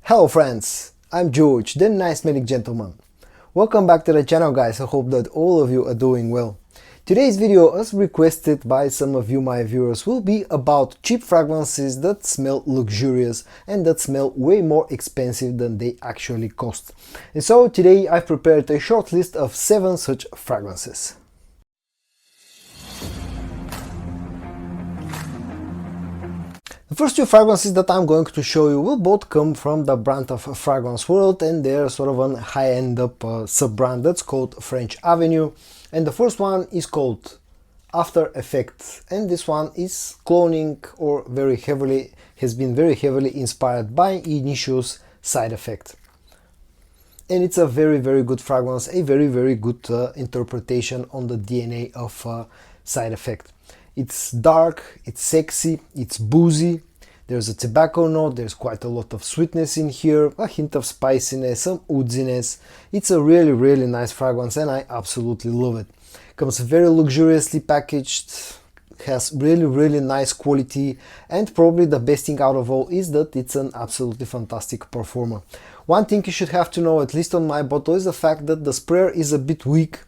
Hello friends, I'm George, the nice smelling gentleman. Welcome back to the channel guys, I hope that all of you are doing well. Today's video, as requested by some of you my viewers, will be about cheap fragrances that smell luxurious and that smell way more expensive than they actually cost. And so today I've prepared a short list of 7 such fragrances. The first 2 fragrances that I'm going to show you will both come from the brand of Fragrance World, and they're sort of a high-end sub-brand that's called French Avenue. And the first one is called After Effects, and this one is cloning or has been very heavily inspired by Initio's Side Effect. And it's a very good fragrance, a very good interpretation on the DNA of Side Effect. It's dark, it's sexy, it's boozy, there's a tobacco note, there's quite a lot of sweetness in here, a hint of spiciness, some woodiness. It's a really nice fragrance and I absolutely love it. Comes very luxuriously packaged, has really nice quality, and probably the best thing out of all is that it's an absolutely fantastic performer. One thing you should have to know, at least on my bottle, is the fact that the sprayer is a bit weak.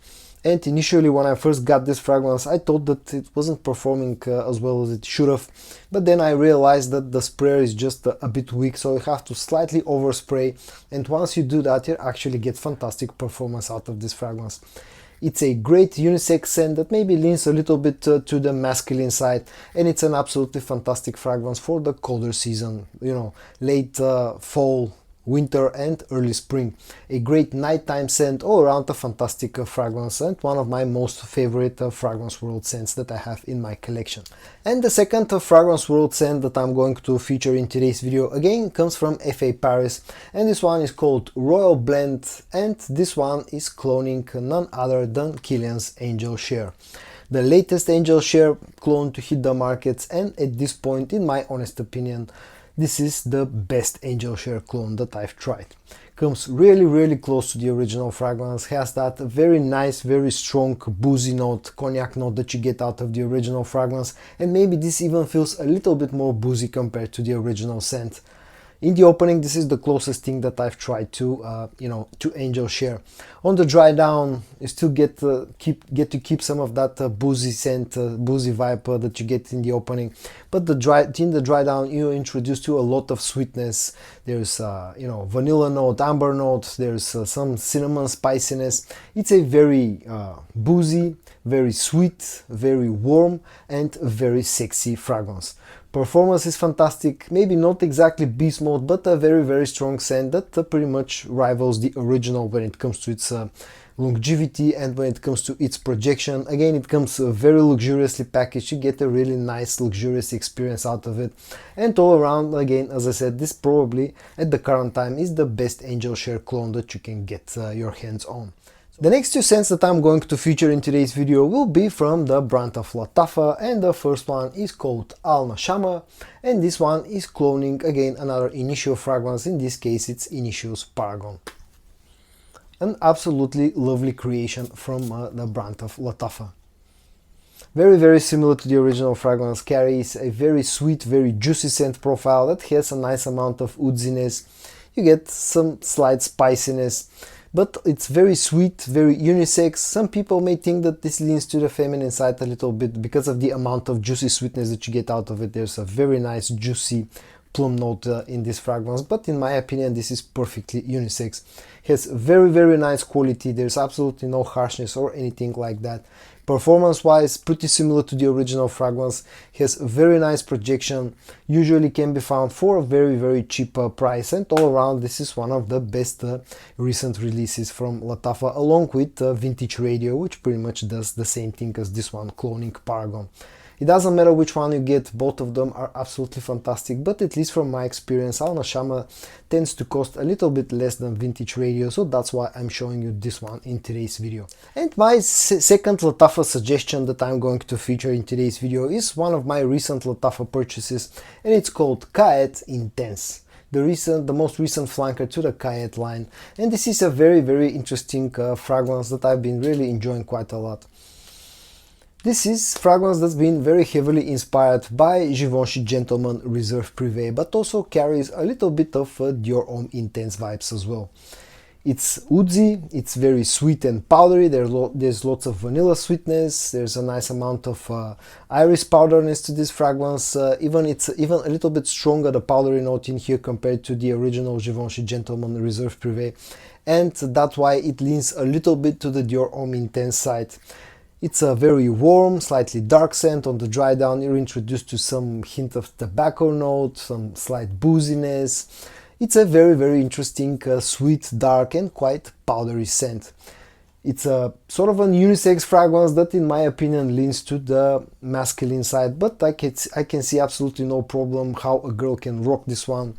And initially when I first got this fragrance I thought that it wasn't performing as well as it should have, but then I realized that the sprayer is just a bit weak, so you have to slightly overspray, and once you do that you actually get fantastic performance out of this fragrance. It's a great unisex scent that maybe leans a little bit to the masculine side, and it's an absolutely fantastic fragrance for the colder season, you know, late fall, winter and early spring. A great nighttime scent, all around a fantastic fragrance, and one of my most favorite Fragrance World scents that I have in my collection. And the second Fragrance World scent that I'm going to feature in today's video again comes from FA Paris, and this one is called Royal Blend, and this one is cloning none other than Kilian's Angel Share. The latest Angel Share clone to hit the markets, and at this point, in my honest opinion, this is the best Angel Share clone that I've tried. Comes really close to the original fragrance, has that very nice, very strong boozy note, cognac note that you get out of the original fragrance, and maybe this even feels a little bit more boozy compared to the original scent. In the opening, this is the closest thing that I've tried to, to Angel Share. On the dry down, you still get to keep some of that boozy scent, boozy vibe that you get in the opening. But in the dry down, you're introduced to a lot of sweetness. There's, vanilla note, amber note. There's some cinnamon spiciness. It's a very boozy, very sweet, very warm, and very sexy fragrance. Performance is fantastic, maybe not exactly beast mode, but a very strong scent that pretty much rivals the original when it comes to its longevity and when it comes to its projection. Again, it comes very luxuriously packaged, you get a really nice luxurious experience out of it. And all around, again, as I said, this probably at the current time is the best Angel Share clone that you can get your hands on. The next 2 scents that I'm going to feature in today's video will be from the brand of Lattafa, and the first one is called Al Nashama, and this one is cloning again another Initio fragrance. In this case it's Initio's Paragon. An absolutely lovely creation from the brand of Lattafa. Very similar to the original fragrance, carries a very sweet, very juicy scent profile that has a nice amount of woodiness. You get some slight spiciness, but it's very sweet, very unisex. Some people may think that this leans to the feminine side a little bit because of the amount of juicy sweetness that you get out of it. There's a very nice juicy plum note in this fragrance, but in my opinion this is perfectly unisex. Has very nice quality, there's absolutely no harshness or anything like that. Performance wise, pretty similar to the original fragrance, has very nice projection, usually can be found for a very cheap price, and all around this is one of the best recent releases from Lattafa, along with Vintage Radio, which pretty much does the same thing as this one, cloning Paragon. It doesn't matter which one you get, both of them are absolutely fantastic, but at least from my experience, Al Nashama tends to cost a little bit less than Vintage Radio, so that's why I'm showing you this one in today's video. And my second Lattafa suggestion that I'm going to feature in today's video is one of my recent Lattafa purchases, and it's called Qaa'ed Intense. The most recent flanker to the Qaa'ed line, and this is a very interesting fragrance that I've been really enjoying quite a lot. This is fragrance that's been very heavily inspired by Givenchy Gentleman Reserve Privé, but also carries a little bit of Dior Homme Intense vibes as well. It's woodsy, it's very sweet and powdery, there's lots of vanilla sweetness, there's a nice amount of iris powderness to this fragrance, it's even a little bit stronger, the powdery note in here compared to the original Givenchy Gentleman Reserve Privé, and that's why it leans a little bit to the Dior Homme Intense side. It's a very warm, slightly dark scent. On the dry down you're introduced to some hint of tobacco note, some slight booziness. It's a very interesting, sweet, dark and quite powdery scent. It's a sort of an unisex fragrance that in my opinion leans to the masculine side, but I can see absolutely no problem how a girl can rock this one.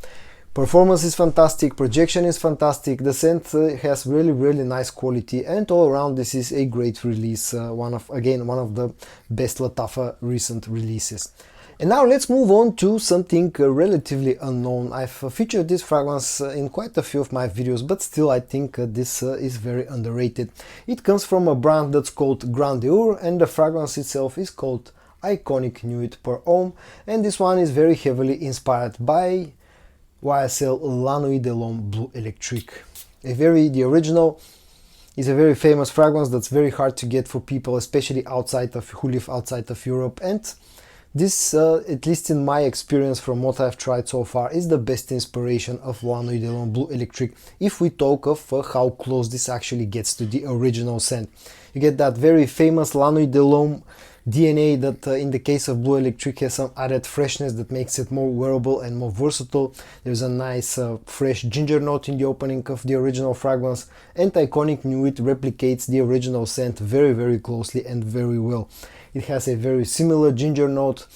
Performance is fantastic, projection is fantastic, the scent has really nice quality, and all around this is a great release, one of the best Lattafa recent releases. And now let's move on to something relatively unknown. I've featured this fragrance in quite a few of my videos, but still I think this is very underrated. It comes from a brand that's called Grandeur, and the fragrance itself is called Iconic Nuit per Homme, and this one is very heavily inspired by YSL La Nuit de l'Homme Blue Electrique. The original is a very famous fragrance that's very hard to get for people, especially who live outside of Europe, and this, at least in my experience from what I've tried so far, is the best inspiration of La Nuit de l'Homme Blue Electrique if we talk of how close this actually gets to the original scent. You get that very famous La Nuit de l'Homme DNA that in the case of Blue Electrique has some added freshness that makes it more wearable and more versatile. There's a nice fresh ginger note in the opening of the original fragrance, and Iconic Nuit replicates the original scent very closely and very well. It has a very similar ginger note,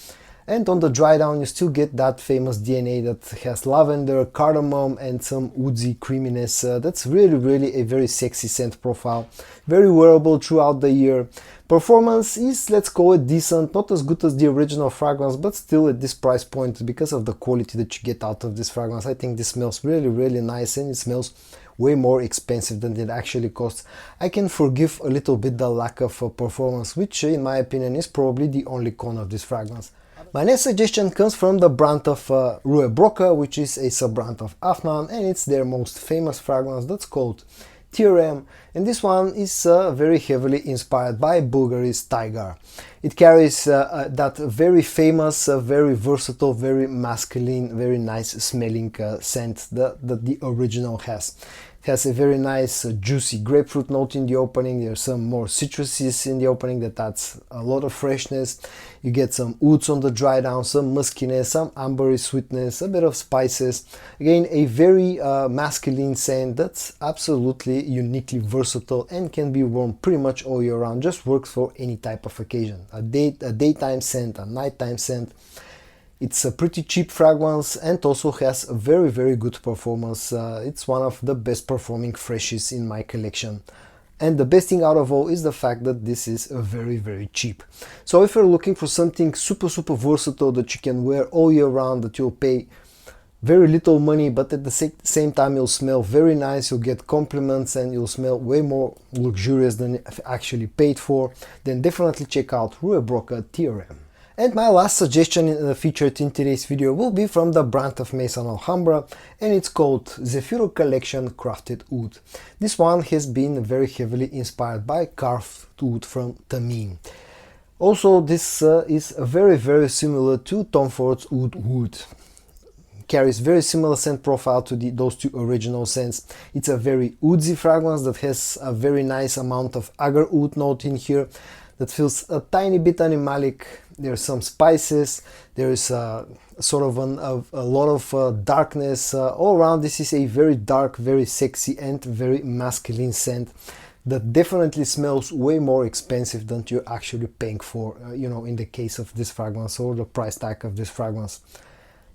and on the dry down you still get that famous DNA that has lavender, cardamom and some woodsy creaminess. That's really a very sexy scent profile, very wearable throughout the year. Performance is, let's call it, decent, not as good as the original fragrance, but still at this price point, because of the quality that you get out of this fragrance, I think this smells really nice, and it smells way more expensive than it actually costs. I can forgive a little bit the lack of performance, which in my opinion is probably the only con of this fragrance. My next suggestion comes from the brand of Rue Broca, which is a sub-brand of Afnan, and it's their most famous fragrance that's called Theoreme, and this one is very heavily inspired by Bulgari's Tiger. It carries that very famous, very versatile, very masculine, very nice smelling scent that the original has. It has a very nice juicy grapefruit note in the opening. There's some more citruses in the opening that adds a lot of freshness. You get some woods on the dry down, some muskiness, some ambery sweetness, a bit of spices. Again, a very masculine scent that's absolutely uniquely versatile and can be worn pretty much all year round. Just works for any type of occasion. A daytime scent, a nighttime scent. It's a pretty cheap fragrance and also has a very good performance. It's one of the best performing freshies in my collection. And the best thing out of all is the fact that this is very cheap. So if you're looking for something super versatile that you can wear all year round, that you'll pay very little money, but at the same time you'll smell very nice, you'll get compliments, and you'll smell way more luxurious than you actually paid for, then definitely check out Rue Broca Theoreme. And my last suggestion featured in today's video will be from the brand of Maison Alhambra, and it's called Zefiro Collection Crafted Oud. This one has been very heavily inspired by carved wood from Tamim. Also, this is very similar to Tom Ford's Oud Wood. Carries very similar scent profile to those two original scents. It's a very woodsy fragrance that has a very nice amount of agar oud note in here that feels a tiny bit animalic. There's some spices, there's sort of a lot of darkness. All around this is a very dark, very sexy and very masculine scent that definitely smells way more expensive than you're actually paying for, in the case of this fragrance or the price tag of this fragrance.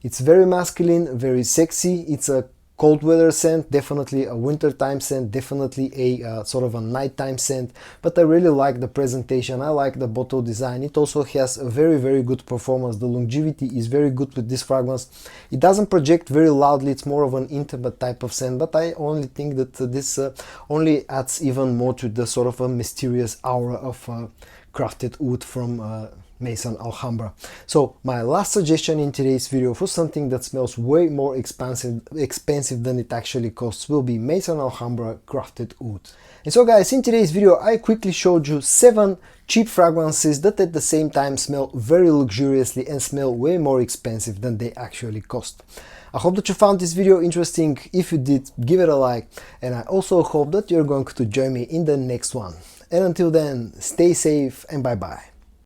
It's very masculine, very sexy. It's a cold weather scent, definitely a wintertime scent, definitely a sort of a nighttime scent, but I really like the presentation, I like the bottle design. It also has a very good performance. The longevity is very good with this fragrance. It doesn't project very loudly, it's more of an intimate type of scent, but I only think that this only adds even more to the sort of a mysterious aura of crafted wood from Maison Alhambra. So my last suggestion in today's video for something that smells way more expensive than it actually costs will be Maison Alhambra crafted wood. And so guys, in today's video I quickly showed you 7 cheap fragrances that at the same time smell very luxuriously and smell way more expensive than they actually cost. I hope that you found this video interesting. If you did, give it a like, and I also hope that you're going to join me in the next one. And until then, stay safe and bye bye.